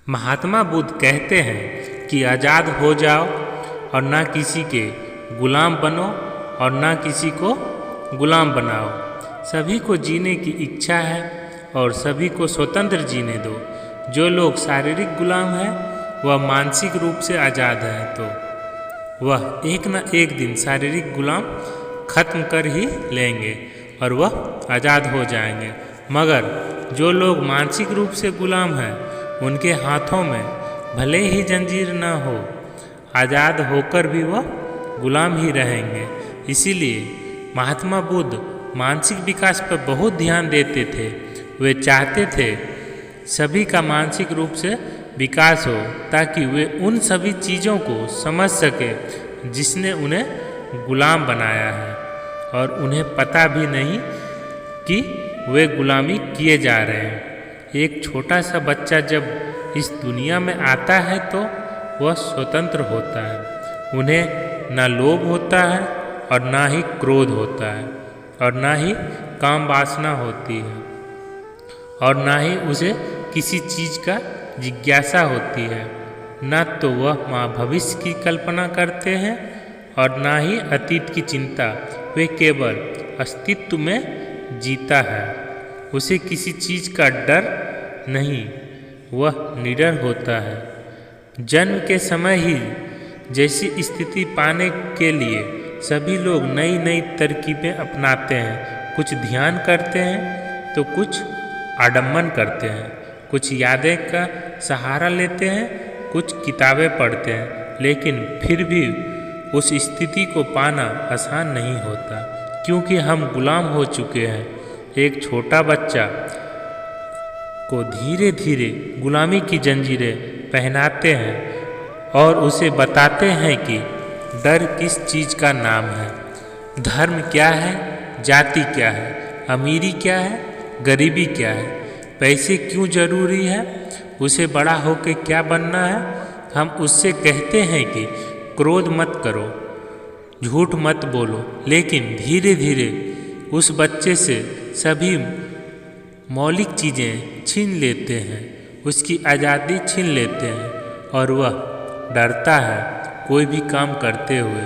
महात्मा बुद्ध कहते हैं कि आज़ाद हो जाओ और ना किसी के गुलाम बनो और ना किसी को गुलाम बनाओ। सभी को जीने की इच्छा है और सभी को स्वतंत्र जीने दो। जो लोग शारीरिक गुलाम हैं वह मानसिक रूप से आज़ाद हैं तो वह एक न एक दिन शारीरिक गुलाम खत्म कर ही लेंगे और वह आज़ाद हो जाएंगे। मगर जो लोग मानसिक रूप से गुलाम हैं उनके हाथों में भले ही जंजीर न हो, आज़ाद होकर भी वह गुलाम ही रहेंगे। इसीलिए महात्मा बुद्ध मानसिक विकास पर बहुत ध्यान देते थे। वे चाहते थे सभी का मानसिक रूप से विकास हो ताकि वे उन सभी चीज़ों को समझ सके जिसने उन्हें गुलाम बनाया है और उन्हें पता भी नहीं कि वे गुलामी किए जा रहे हैं। एक छोटा सा बच्चा जब इस दुनिया में आता है तो वह स्वतंत्र होता है। उन्हें ना लोभ होता है और ना ही क्रोध होता है और ना ही काम वासना होती है और ना ही उसे किसी चीज़ का जिज्ञासा होती है। ना तो वह माँ भविष्य की कल्पना करते हैं और ना ही अतीत की चिंता। वे केवल अस्तित्व में जीता है। उसे किसी चीज़ का डर नहीं, वह निडर होता है। जन्म के समय ही जैसी स्थिति पाने के लिए सभी लोग नई नई तरकीबें अपनाते हैं। कुछ ध्यान करते हैं तो कुछ आडम्बन करते हैं, कुछ यादें का सहारा लेते हैं, कुछ किताबें पढ़ते हैं। लेकिन फिर भी उस स्थिति को पाना आसान नहीं होता क्योंकि हम गुलाम हो चुके हैं। एक छोटा बच्चा को धीरे धीरे गुलामी की जंजीरें पहनाते हैं और उसे बताते हैं कि डर किस चीज़ का नाम है, धर्म क्या है, जाति क्या है, अमीरी क्या है, गरीबी क्या है, पैसे क्यों जरूरी है, उसे बड़ा होकर क्या बनना है। हम उससे कहते हैं कि क्रोध मत करो, झूठ मत बोलो, लेकिन धीरे धीरे उस बच्चे से सभी मौलिक चीज़ें छीन लेते हैं, उसकी आज़ादी छीन लेते हैं और वह डरता है कोई भी काम करते हुए।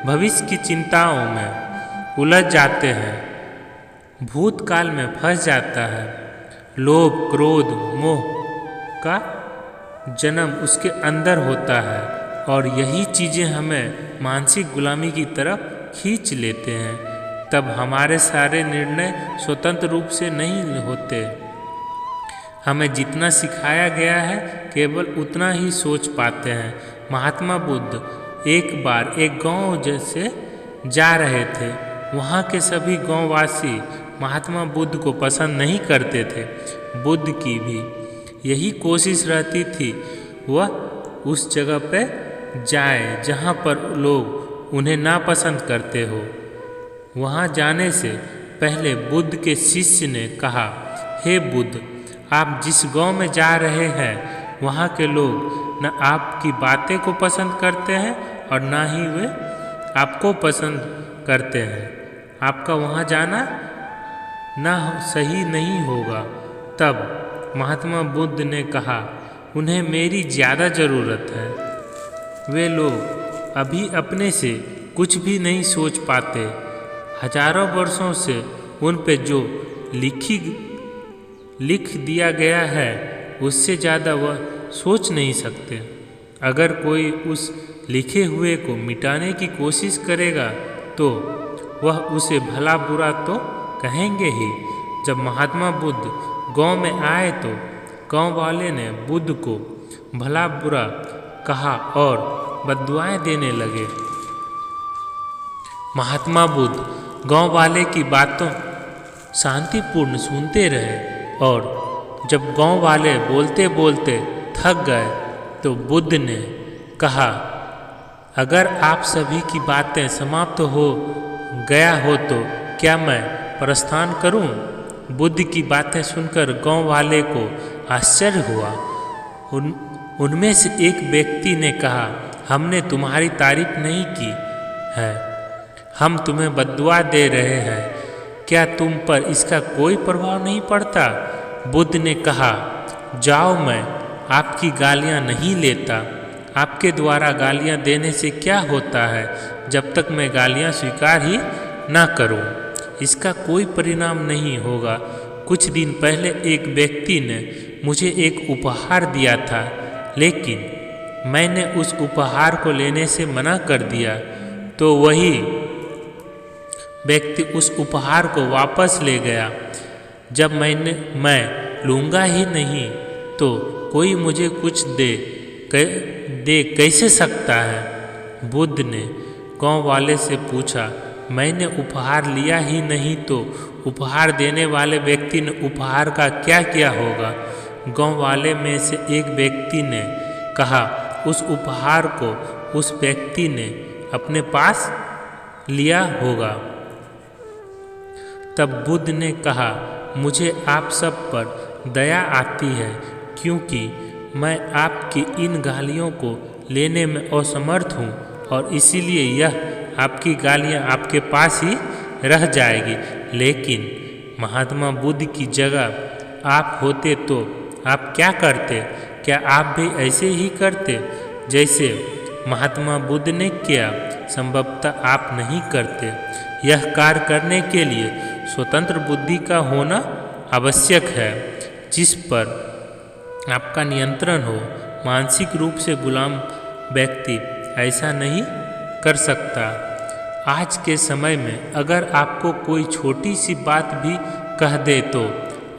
भविष्य की चिंताओं में उलझ जाते हैं, भूतकाल में फंस जाता है। लोभ, क्रोध, मोह का जन्म उसके अंदर होता है और यही चीज़ें हमें मानसिक गुलामी की तरफ खींच लेते हैं। तब हमारे सारे निर्णय स्वतंत्र रूप से नहीं होते। हमें जितना सिखाया गया है केवल उतना ही सोच पाते हैं। महात्मा बुद्ध एक बार एक गांव जैसे जा रहे थे। वहाँ के सभी गांववासी महात्मा बुद्ध को पसंद नहीं करते थे। बुद्ध की भी यही कोशिश रहती थी वह उस जगह पर जाए जहाँ पर लोग उन्हें नापसंद करते हो। वहाँ जाने से पहले बुद्ध के शिष्य ने कहा, हे बुद्ध, आप जिस गांव में जा रहे हैं वहाँ के लोग न आपकी बातें को पसंद करते हैं और ना ही वे आपको पसंद करते हैं। आपका वहाँ जाना ना सही नहीं होगा। तब महात्मा बुद्ध ने कहा, उन्हें मेरी ज़्यादा ज़रूरत है। वे लोग अभी अपने से कुछ भी नहीं सोच पाते। हजारों वर्षों से उन पे जो लिख दिया गया है उससे ज़्यादा वह सोच नहीं सकते। अगर कोई उस लिखे हुए को मिटाने की कोशिश करेगा तो वह उसे भला बुरा तो कहेंगे ही। जब महात्मा बुद्ध गांव में आए तो गांव वाले ने बुद्ध को भला बुरा कहा और बद्दुआएं देने लगे। महात्मा बुद्ध गांव वाले की बातों शांतिपूर्ण सुनते रहे और जब गांव वाले बोलते बोलते थक गए तो बुद्ध ने कहा, अगर आप सभी की बातें समाप्त हो गया हो तो क्या मैं प्रस्थान करूं? बुद्ध की बातें सुनकर गांव वाले को आश्चर्य हुआ। उनमें से एक व्यक्ति ने कहा, हमने तुम्हारी तारीफ नहीं की है, हम तुम्हें बद्दुआ दे रहे हैं, क्या तुम पर इसका कोई प्रभाव नहीं पड़ता? बुद्ध ने कहा, जाओ, मैं आपकी गालियाँ नहीं लेता। आपके द्वारा गालियाँ देने से क्या होता है जब तक मैं गालियाँ स्वीकार ही ना करूं? इसका कोई परिणाम नहीं होगा। कुछ दिन पहले एक व्यक्ति ने मुझे एक उपहार दिया था, लेकिन मैंने उस उपहार को लेने से मना कर दिया, तो वही व्यक्ति उस उपहार को वापस ले गया। जब मैं लूँगा ही नहीं तो कोई मुझे कुछ दे कैसे सकता है? बुद्ध ने गांव वाले से पूछा। मैंने उपहार लिया ही नहीं तो उपहार देने वाले व्यक्ति ने उपहार का क्या किया होगा? गांव वाले में से एक व्यक्ति ने कहा, उस उपहार को उस व्यक्ति ने अपने पास लिया होगा। तब बुद्ध ने कहा, मुझे आप सब पर दया आती है, क्योंकि मैं आपकी इन गालियों को लेने में असमर्थ हूँ और इसीलिए यह आपकी गालियाँ आपके पास ही रह जाएगी। लेकिन महात्मा बुद्ध की जगह आप होते तो आप क्या करते? क्या आप भी ऐसे ही करते जैसे महात्मा बुद्ध ने किया? संभवतः आप नहीं करते। यह कार्य करने के लिए स्वतंत्र बुद्धि का होना आवश्यक है, जिस पर आपका नियंत्रण हो। मानसिक रूप से गुलाम व्यक्ति ऐसा नहीं कर सकता। आज के समय में अगर आपको कोई छोटी सी बात भी कह दे तो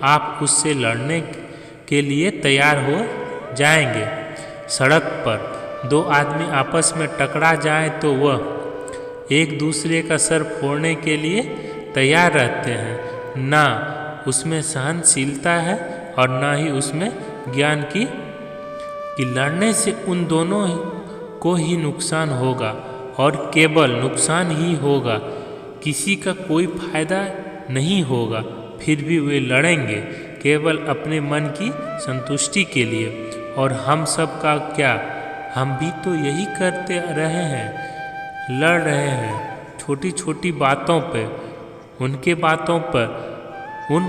आप उससे लड़ने के लिए तैयार हो जाएंगे। सड़क पर दो आदमी आपस में टकरा जाएं तो वह एक दूसरे का सर फोड़ने के लिए तैयार रहते हैं। ना उसमें सहनशीलता है और ना ही उसमें ज्ञान की लड़ने से उन दोनों को ही नुकसान होगा और केवल नुकसान ही होगा। किसी का कोई फायदा नहीं होगा। फिर भी वे लड़ेंगे केवल अपने मन की संतुष्टि के लिए। और हम सब का क्या? हम भी तो यही करते रहे हैं, लड़ रहे हैं छोटी छोटी बातों पे, उन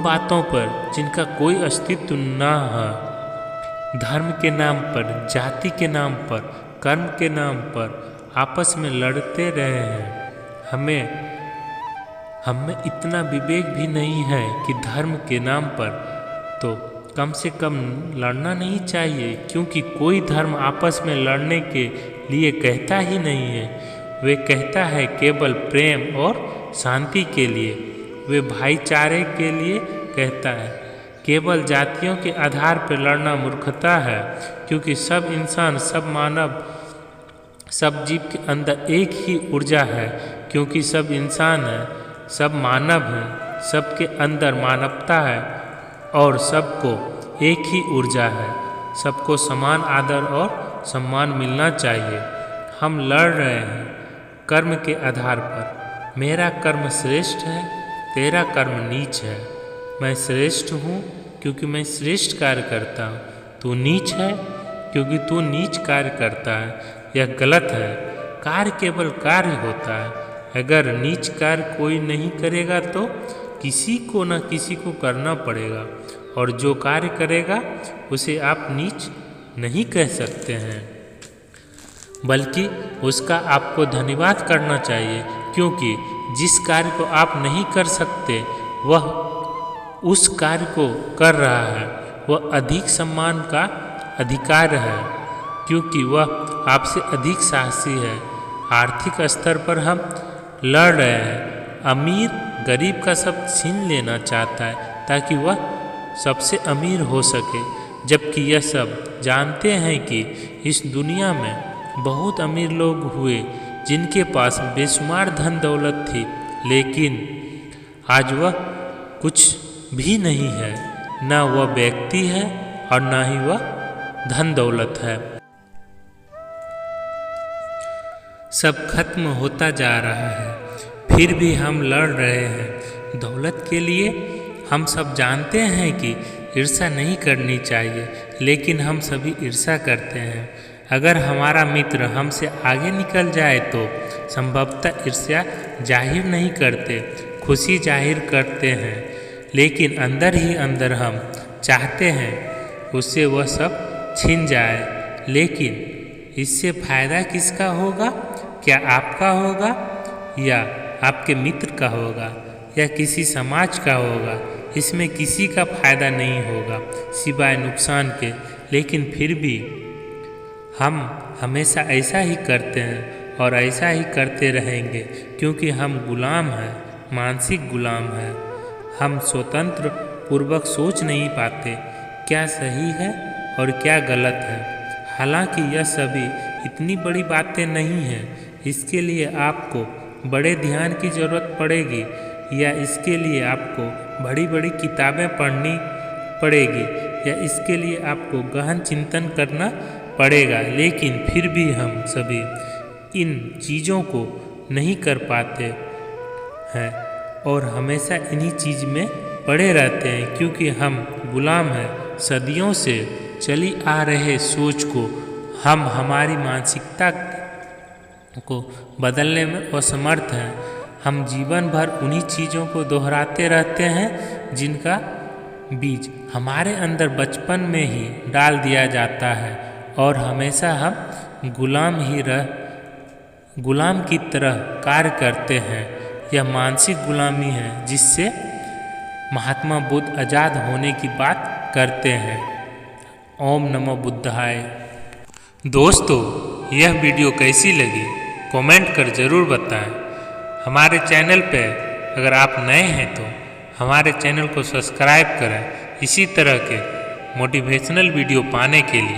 बातों पर जिनका कोई अस्तित्व ना है। धर्म के नाम पर, जाति के नाम पर, कर्म के नाम पर आपस में लड़ते रहे हैं। हमें इतना विवेक भी नहीं है कि धर्म के नाम पर तो कम से कम लड़ना नहीं चाहिए, क्योंकि कोई धर्म आपस में लड़ने के लिए कहता ही नहीं है। वे कहता है केवल प्रेम और शांति के लिए। वे भाईचारे के लिए कहता है। केवल जातियों के आधार पर लड़ना मूर्खता है, क्योंकि सब इंसान, सब मानव, सब जीव के अंदर एक ही ऊर्जा है। क्योंकि सब इंसान है, सब मानव हैं, सबके अंदर मानवता है और सबको एक ही ऊर्जा है। सबको समान आदर और सम्मान मिलना चाहिए। हम लड़ रहे हैं कर्म के आधार पर। मेरा कर्म श्रेष्ठ है, तेरा कर्म नीच है। मैं श्रेष्ठ हूँ क्योंकि मैं श्रेष्ठ कार्य करता हूँ। तू नीच है क्योंकि तू नीच कार्य करता है। यह गलत है। कार्य केवल कार्य होता है। अगर नीच कार्य कोई नहीं करेगा तो किसी को न किसी को करना पड़ेगा, और जो कार्य करेगा उसे आप नीच नहीं कह सकते हैं, बल्कि उसका आपको धन्यवाद करना चाहिए। क्योंकि जिस कार्य को आप नहीं कर सकते वह उस कार्य को कर रहा है। वह अधिक सम्मान का अधिकार है, क्योंकि वह आपसे अधिक साहसी है। आर्थिक स्तर पर हम लड़ रहे हैं। अमीर गरीब का सब छीन लेना चाहता है ताकि वह सबसे अमीर हो सके, जबकि यह सब जानते हैं कि इस दुनिया में बहुत अमीर लोग हुए जिनके पास बेशुमार धन दौलत थी, लेकिन आज वह कुछ भी नहीं है। न वह व्यक्ति है और न ही वह धन दौलत है। सब खत्म होता जा रहा है, फिर भी हम लड़ रहे हैं दौलत के लिए। हम सब जानते हैं कि ईर्ष्या नहीं करनी चाहिए, लेकिन हम सभी ईर्ष्या करते हैं। अगर हमारा मित्र हमसे आगे निकल जाए तो संभवतः ईर्ष्या जाहिर नहीं करते, खुशी जाहिर करते हैं, लेकिन अंदर ही अंदर हम चाहते हैं उससे वह सब छिन जाए, लेकिन इससे फायदा किसका होगा? क्या आपका होगा या आपके मित्र का होगा या किसी समाज का होगा? इसमें किसी का फायदा नहीं होगा सिवाय नुकसान के। लेकिन फिर भी हम हमेशा ऐसा ही करते हैं और ऐसा ही करते रहेंगे, क्योंकि हम गुलाम हैं, मानसिक गुलाम हैं। हम स्वतंत्र पूर्वक सोच नहीं पाते क्या सही है और क्या गलत है। हालांकि यह सभी इतनी बड़ी बातें नहीं हैं। इसके लिए आपको बड़े ध्यान की ज़रूरत पड़ेगी या इसके लिए आपको बड़ी बड़ी किताबें पढ़नी पड़ेगी या इसके लिए आपको गहन चिंतन करना पड़ेगा। लेकिन फिर भी हम सभी इन चीज़ों को नहीं कर पाते हैं और हमेशा इन्हीं चीज़ में पड़े रहते हैं, क्योंकि हम गुलाम हैं। सदियों से चली आ रहे सोच को हम हमारी मानसिकता को बदलने में असमर्थ हैं। हम जीवन भर उन्हीं चीज़ों को दोहराते रहते हैं जिनका बीज हमारे अंदर बचपन में ही डाल दिया जाता है और हमेशा हम गुलाम की तरह कार्य करते हैं। यह मानसिक गुलामी है जिससे महात्मा बुद्ध आज़ाद होने की बात करते हैं। ओम नमो बुद्धाय। दोस्तों, यह वीडियो कैसी लगी कमेंट कर ज़रूर बताएं। हमारे चैनल पे अगर आप नए हैं तो हमारे चैनल को सब्सक्राइब करें इसी तरह के मोटिवेशनल वीडियो पाने के लिए।